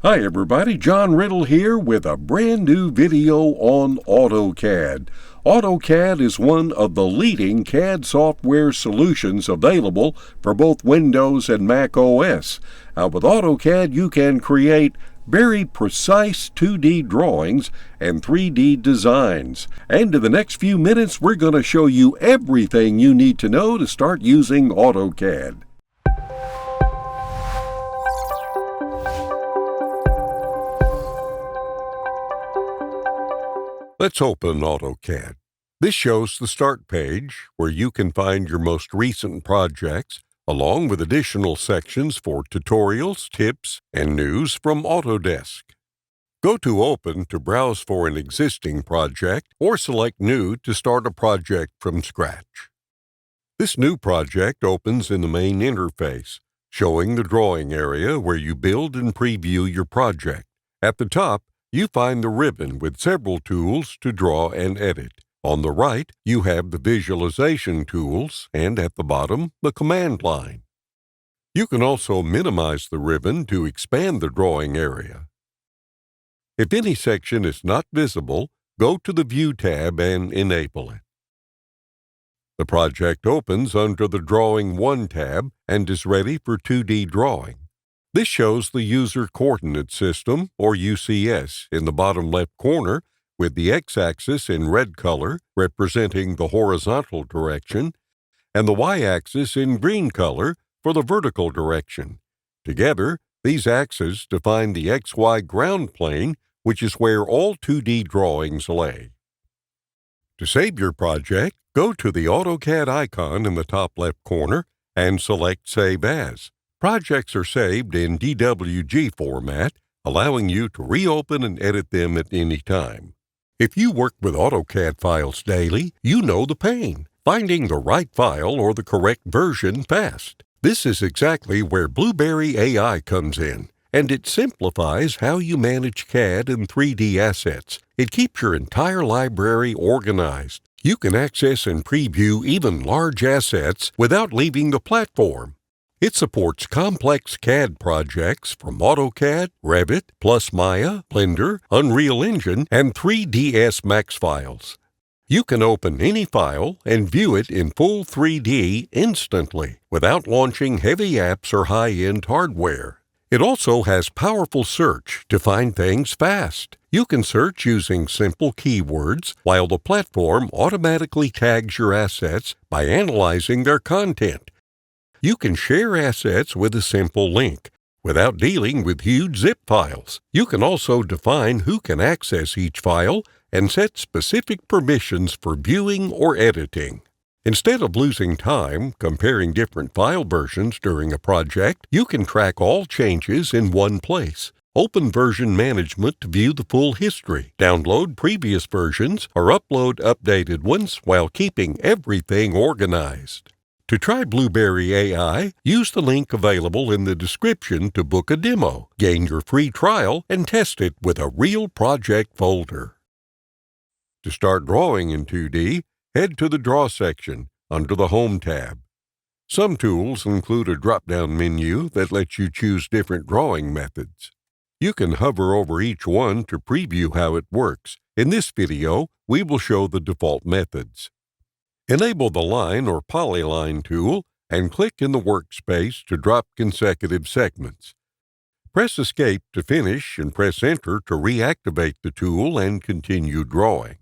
Hi everybody, John Riddle here with a brand new video on AutoCAD. AutoCAD is one of the leading CAD software solutions available for both Windows and Mac OS. With AutoCAD you can create very precise 2D drawings and 3D designs. And in the next few minutes we're going to show you everything you need to know to start using AutoCAD. Let's open AutoCAD. This shows the Start page, where you can find your most recent projects, along with additional sections for tutorials, tips, and news from Autodesk. Go to Open to browse for an existing project, or select New to start a project from scratch. This new project opens in the main interface, showing the drawing area where you build and preview your project. At the top, you find the ribbon with several tools to draw and edit. On the right, you have the visualization tools, and at the bottom, the command line. You can also minimize the ribbon to expand the drawing area. If any section is not visible, go to the View tab and enable it. The project opens under the Drawing 1 tab and is ready for 2D drawing. This shows the User Coordinate System, or UCS, in the bottom left corner, with the x-axis in red color representing the horizontal direction, and the y-axis in green color for the vertical direction. Together, these axes define the XY ground plane, which is where all 2D drawings lay. To save your project, go to the AutoCAD icon in the top left corner and select Save As. Projects are saved in DWG format, allowing you to reopen and edit them at any time. If you work with AutoCAD files daily, you know the pain, finding the right file or the correct version fast. This is exactly where Blueberry AI comes in, and it simplifies how you manage CAD and 3D assets. It keeps your entire library organized. You can access and preview even large assets without leaving the platform. It supports complex CAD projects from AutoCAD, Revit, plus Maya, Blender, Unreal Engine, and 3ds Max files. You can open any file and view it in full 3D instantly without launching heavy apps or high-end hardware. It also has powerful search to find things fast. You can search using simple keywords while the platform automatically tags your assets by analyzing their content. You can share assets with a simple link without dealing with huge zip files. You can also define who can access each file and set specific permissions for viewing or editing. Instead of losing time comparing different file versions during a project, you can track all changes in one place. Open Version Management to view the full history, download previous versions, or upload updated ones while keeping everything organized. To try Blueberry AI, use the link available in the description to book a demo, gain your free trial, and test it with a real project folder. To start drawing in 2D, head to the Draw section under the Home tab. Some tools include a drop-down menu that lets you choose different drawing methods. You can hover over each one to preview how it works. In this video, we will show the default methods. Enable the Line or Polyline tool and click in the workspace to drop consecutive segments. Press Escape to finish and press Enter to reactivate the tool and continue drawing.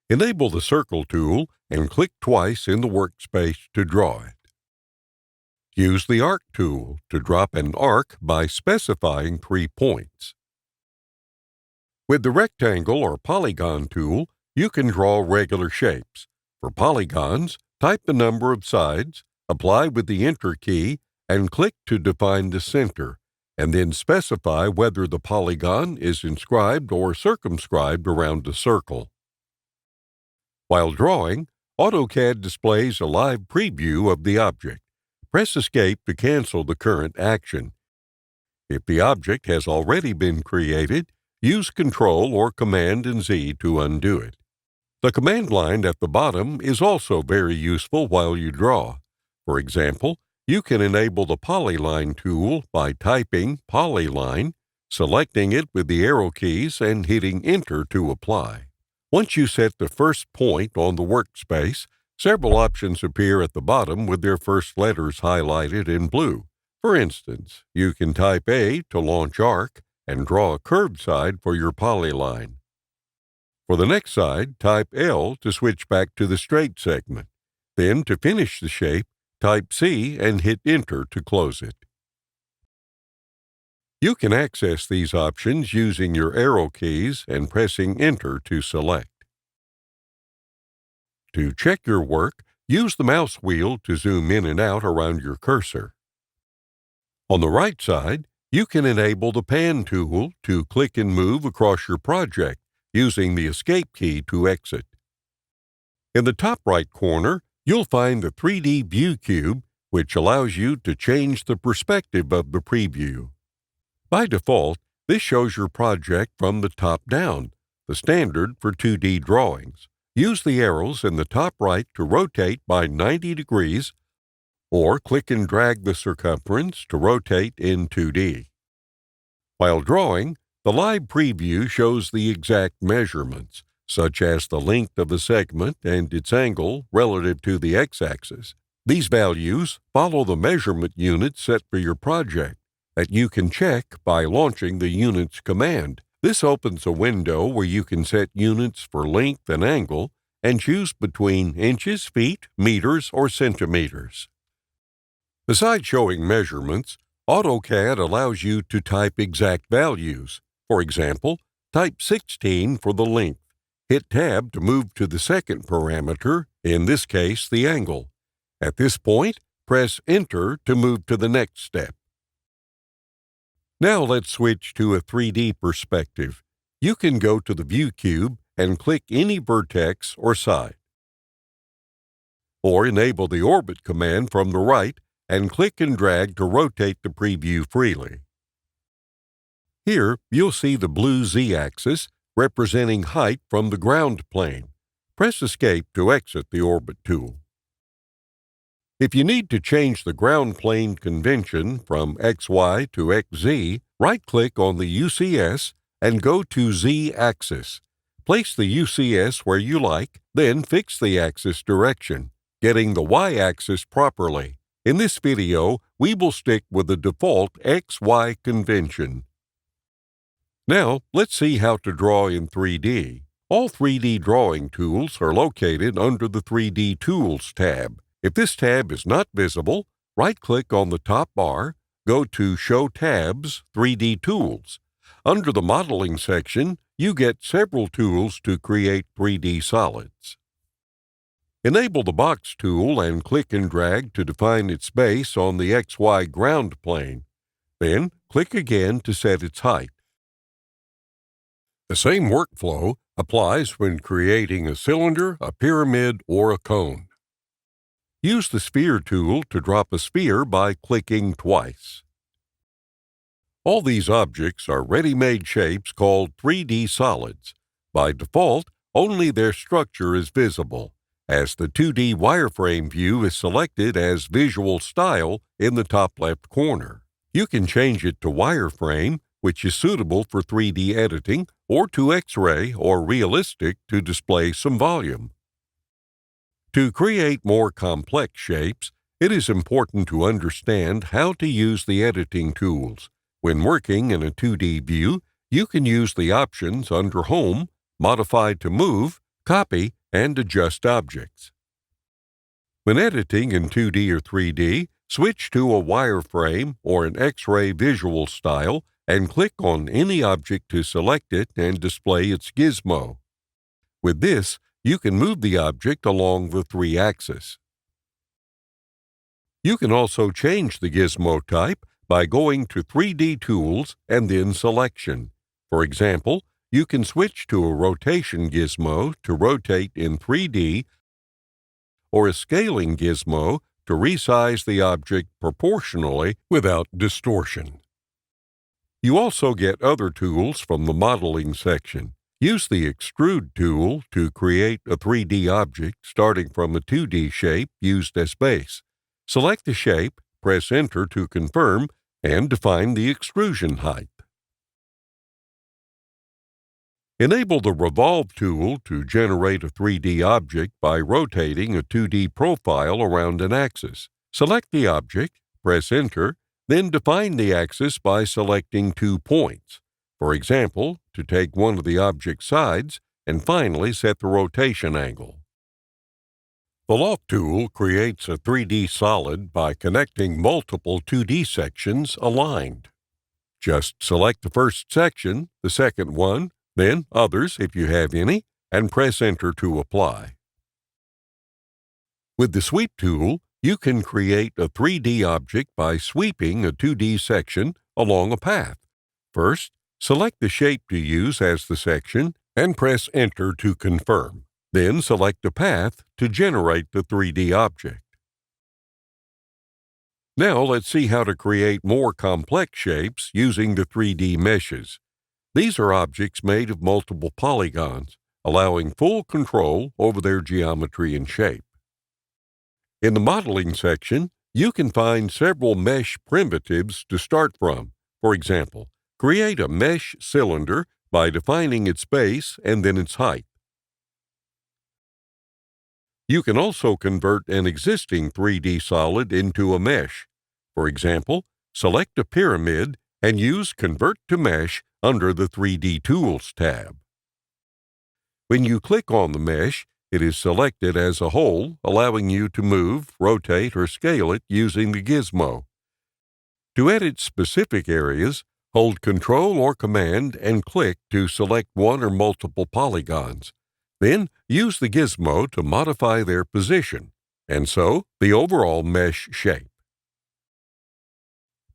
Enable the Circle tool and click twice in the workspace to draw it. Use the Arc tool to drop an arc by specifying 3 points. With the Rectangle or Polygon tool, you can draw regular shapes. For polygons, type the number of sides, apply with the Enter key, and click to define the center, and then specify whether the polygon is inscribed or circumscribed around a circle. While drawing, AutoCAD displays a live preview of the object. Press Escape to cancel the current action. If the object has already been created, use Ctrl or Command and Z to undo it. The command line at the bottom is also very useful while you draw. For example, you can enable the Polyline tool by typing Polyline, selecting it with the arrow keys, and hitting Enter to apply. Once you set the first point on the workspace, several options appear at the bottom with their first letters highlighted in blue. For instance, you can type A to launch arc and draw a curved side for your polyline. For the next side, type L to switch back to the straight segment. Then, to finish the shape, type C and hit Enter to close it. You can access these options using your arrow keys and pressing Enter to select. To check your work, use the mouse wheel to zoom in and out around your cursor. On the right side, you can enable the Pan tool to click and move across your project using the Escape key to exit. In the top right corner, you'll find the 3D View Cube, which allows you to change the perspective of the preview. By default, this shows your project from the top down, the standard for 2D drawings. Use the arrows in the top right to rotate by 90 degrees, or click and drag the circumference to rotate in 2D. While drawing, the live preview shows the exact measurements, such as the length of a segment and its angle relative to the x-axis. These values follow the measurement units set for your project that you can check by launching the Units command. This opens a window where you can set units for length and angle and choose between inches, feet, meters, or centimeters. Besides showing measurements, AutoCAD allows you to type exact values. For example, type 16 for the length. Hit Tab to move to the second parameter, in this case the angle. At this point, press Enter to move to the next step. Now let's switch to a 3D perspective. You can go to the View Cube and click any vertex or side. Or enable the Orbit command from the right and click and drag to rotate the preview freely. Here, you'll see the blue Z-axis representing height from the ground plane. Press Escape to exit the Orbit tool. If you need to change the ground plane convention from XY to XZ, right-click on the UCS and go to Z-axis. Place the UCS where you like, then fix the axis direction, getting the Y-axis properly. In this video, we will stick with the default XY convention. Now, let's see how to draw in 3D. All 3D drawing tools are located under the 3D Tools tab. If this tab is not visible, right-click on the top bar, go to Show Tabs, 3D Tools. Under the Modeling section, you get several tools to create 3D solids. Enable the Box tool and click and drag to define its base on the XY ground plane. Then, click again to set its height. The same workflow applies when creating a cylinder, a pyramid, or a cone. Use the Sphere tool to drop a sphere by clicking twice. All these objects are ready-made shapes called 3D solids. By default, only their structure is visible, as the 2D wireframe view is selected as Visual Style in the top left corner. You can change it to wireframe, which is suitable for 3D editing, or to X-ray or realistic to display some volume. To create more complex shapes, it is important to understand how to use the editing tools. When working in a 2D view, you can use the options under Home, Modify to Move, Copy, and Adjust Objects. When editing in 2D or 3D, switch to a wireframe or an X-ray visual style and click on any object to select it and display its gizmo. With this, you can move the object along the 3-axis. You can also change the gizmo type by going to 3D Tools and then Selection. For example, you can switch to a rotation gizmo to rotate in 3D or a scaling gizmo to resize the object proportionally without distortion. You also get other tools from the Modeling section. Use the Extrude tool to create a 3D object starting from a 2D shape used as base. Select the shape, press Enter to confirm and define the extrusion height. Enable the Revolve tool to generate a 3D object by rotating a 2D profile around an axis. Select the object, press Enter, then define the axis by selecting 2 points. For example, to take one of the object's sides, and finally set the rotation angle. The Loft tool creates a 3D solid by connecting multiple 2D sections aligned. Just select the first section, the second one, then others if you have any, and press Enter to apply. With the Sweep tool, you can create a 3D object by sweeping a 2D section along a path. First, select the shape to use as the section and press Enter to confirm. Then select a path to generate the 3D object. Now let's see how to create more complex shapes using the 3D meshes. These are objects made of multiple polygons, allowing full control over their geometry and shape. In the modeling section, you can find several mesh primitives to start from. For example, create a mesh cylinder by defining its base and then its height. You can also convert an existing 3D solid into a mesh. For example, select a pyramid and use Convert to Mesh under the 3D Tools tab. When you click on the mesh, it is selected as a whole, allowing you to move, rotate, or scale it using the gizmo. To edit specific areas, hold Ctrl or Command and click to select one or multiple polygons. Then use the gizmo to modify their position, and so the overall mesh shape.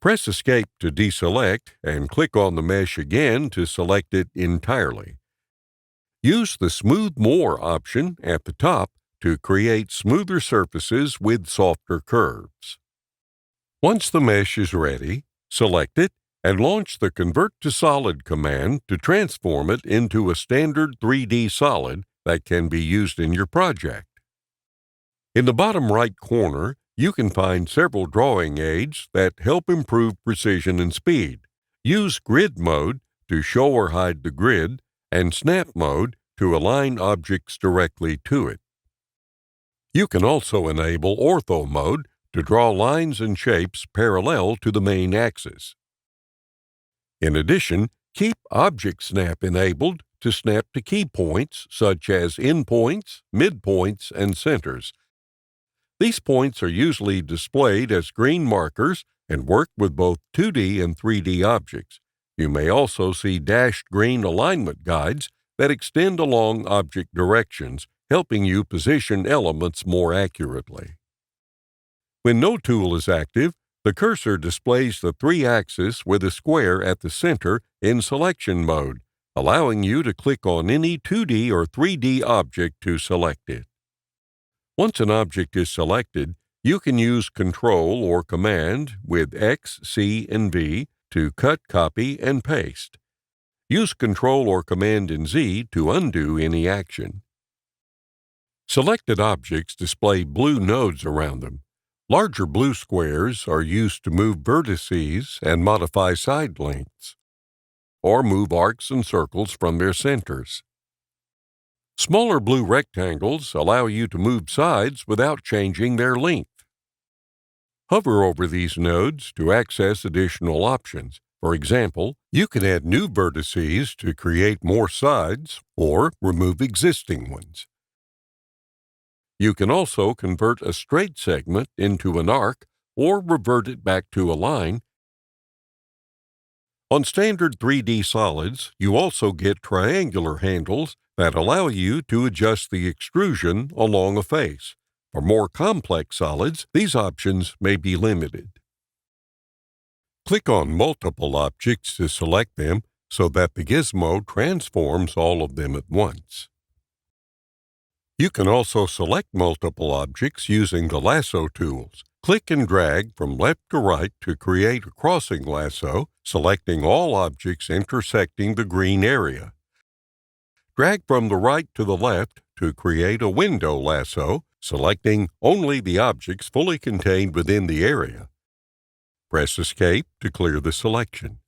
Press Escape to deselect and click on the mesh again to select it entirely. Use the Smooth More option at the top to create smoother surfaces with softer curves. Once the mesh is ready, select it and launch the Convert to Solid command to transform it into a standard 3D solid that can be used in your project. In the bottom right corner, you can find several drawing aids that help improve precision and speed. Use Grid Mode to show or hide the grid, and Snap Mode to align objects directly to it. You can also enable Ortho Mode to draw lines and shapes parallel to the main axis. In addition, keep Object Snap enabled to snap to key points such as endpoints, midpoints, and centers. These points are usually displayed as green markers and work with both 2D and 3D objects. You may also see dashed green alignment guides that extend along object directions, helping you position elements more accurately. When no tool is active, the cursor displays the 3-axis with a square at the center in selection mode, allowing you to click on any 2D or 3D object to select it. Once an object is selected, you can use Ctrl or Command with X, C, and V to cut, copy, and paste. Use Ctrl or Command and Z to undo any action. Selected objects display blue nodes around them. Larger blue squares are used to move vertices and modify side lengths, or move arcs and circles from their centers. Smaller blue rectangles allow you to move sides without changing their length. Hover over these nodes to access additional options. For example, you can add new vertices to create more sides or remove existing ones. You can also convert a straight segment into an arc or revert it back to a line. On standard 3D solids, you also get triangular handles that allow you to adjust the extrusion along a face. For more complex solids, these options may be limited. Click on multiple objects to select them so that the gizmo transforms all of them at once. You can also select multiple objects using the Lasso tools. Click and drag from left to right to create a crossing lasso, selecting all objects intersecting the green area. Drag from the right to the left to create a window lasso, selecting only the objects fully contained within the area. Press Escape to clear the selection.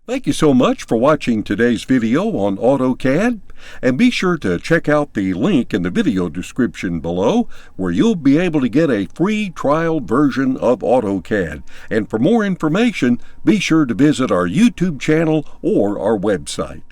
Thank you so much for watching today's video on AutoCAD, and be sure to check out the link in the video description below where you'll be able to get a free trial version of AutoCAD. And for more information, be sure to visit our YouTube channel or our website.